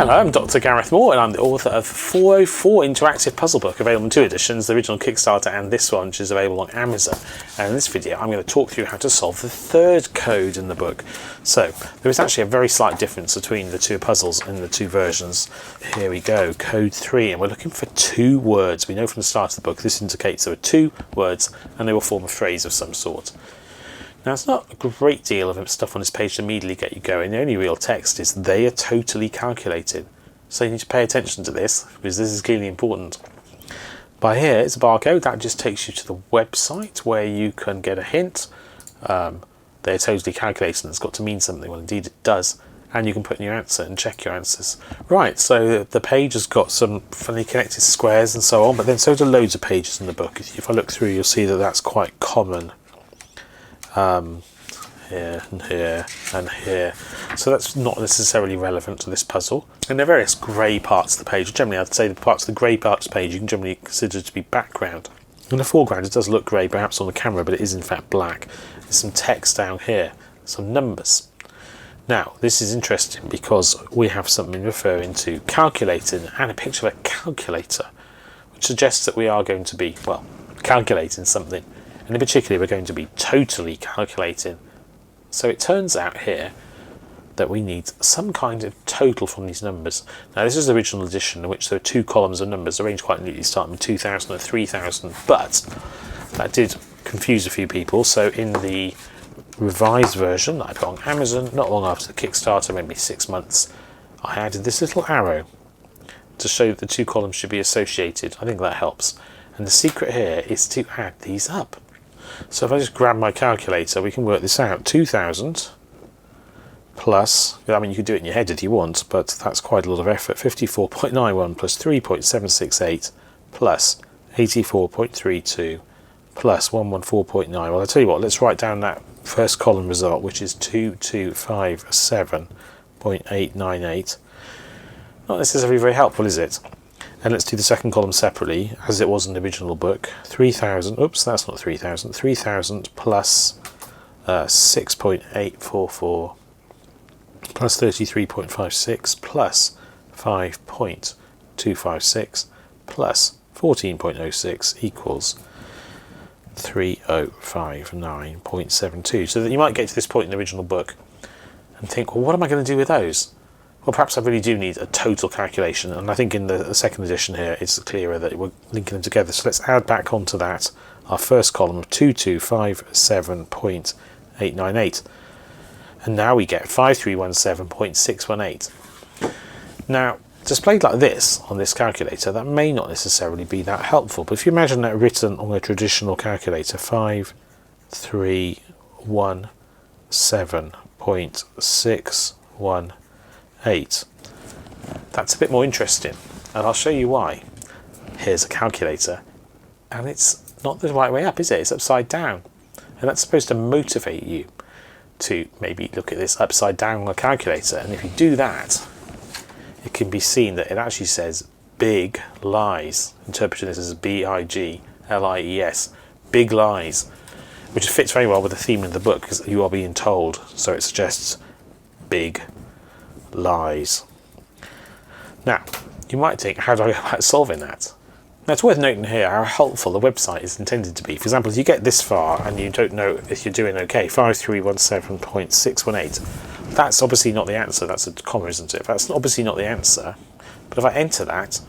Hello, I'm Dr. Gareth Moore and I'm the author of 404 interactive puzzle book, available in 2 editions, the original Kickstarter and this one, which is available on Amazon. And in this video I'm going to talk through how to solve the third code in the book. So there is actually a very slight difference between the two puzzles in the two versions. Here we go, code 3, and we're looking for 2 words. We know from the start of the book this indicates there are 2 words and they will form a phrase of some sort. Now, it's not a great deal of stuff on this page to immediately get you going. The only real text is they are totally calculated. So you need to pay attention to this, because this is clearly important. By here, it's a barcode. That just takes you to the website where you can get a hint. They're totally calculated and it's got to mean something. Well, indeed it does. And you can put in your answer and check your answers. Right, so the page has got some funny connected squares and so on, but then so do loads of pages in the book. If I look through, you'll see that that's quite common. Here and here and here, so that's not necessarily relevant to this puzzle. And there are various grey parts of the page. Generally, I'd say the parts of the grey parts of the page you can generally consider to be background. In the foreground it does look grey, perhaps on the camera, but it is in fact black. There's some text down here, some numbers. Now this is interesting because we have something referring to calculating and a picture of a calculator, which suggests that we are going to be, well, calculating something. And in particular, we're going to be totally calculating. So it turns out here that we need some kind of total from these numbers. Now, this is the original edition in which there are 2 columns of numbers arranged quite neatly, starting with 2000 and 3000. But that did confuse a few people. So in the revised version that I put on Amazon, not long after the Kickstarter, maybe 6 months, I added this little arrow to show that the 2 columns should be associated. I think that helps. And the secret here is to add these up. So if I just grab my calculator, we can work this out. 2000 plus, I mean you could do it in your head if you want, but that's quite a lot of effort. 54.91 plus 3.768 plus 84.32 plus 114.9. Well, I'll tell you what, let's write down that first column result, which is 2257.898. Not necessarily very helpful, is it? And let's do the second column separately, as it was in the original book. 3000, oops, that's not 3000. 3000 plus 6.844 plus 33.56 plus 5.256 plus 14.06 equals 3059.72. So that you might get to this point in the original book and think, well, what am I going to do with those? Well, perhaps I really do need a total calculation, and I think in the second edition here it's clearer that we're linking them together. So let's add back onto that our first column of 2257.898, and now we get 5317.618. Now, displayed like this on this calculator, that may not necessarily be that helpful, but if you imagine that written on a traditional calculator, 5317.618, that's a bit more interesting, and I'll show you why. Here's a calculator, and it's not the right way up, is it? It's upside down, and that's supposed to motivate you to maybe look at this upside down on a calculator. And if you do that, it can be seen that it actually says big lies, interpreting this as B-I-G-L-I-E-S, big lies, which fits very well with the theme of the book, because you are being told, so it suggests big lies. Now, you might think, how do I go about solving that? Now, it's worth noting here how helpful the website is intended to be. For example, if you get this far and you don't know if you're doing okay, 5317.618, that's obviously not the answer. That's a comma, isn't it? That's obviously not the answer. But if I enter that,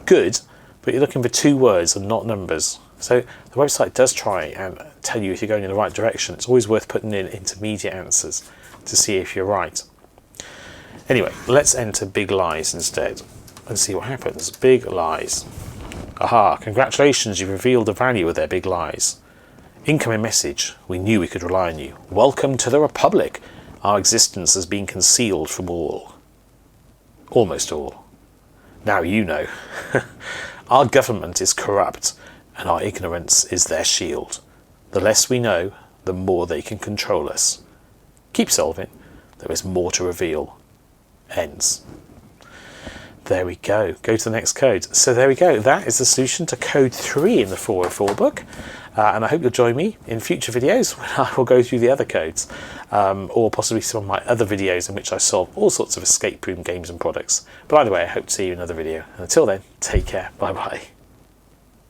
good, but you're looking for 2 words and not numbers. So the website does try and tell you if you're going in the right direction. It's always worth putting in intermediate answers to see if you're right. Anyway, let's enter big lies instead and see what happens. Big lies. Aha, congratulations, you've revealed the value of their big lies. Incoming message, we knew we could rely on you. Welcome to the Republic. Our existence has been concealed from all. Almost all. Now you know. Our government is corrupt, and our ignorance is their shield. The less we know, the more they can control us. Keep solving. There is more to reveal. Ends. there we go. Go to the next code. So there we go. That is the solution to code 3 in the 404 book. And I hope you'll join me in future videos when I will go through the other codes, or possibly some of my other videos in which I solve all sorts of escape room games and products. But either way, I hope to see you in another video. And until then, take care. Bye bye.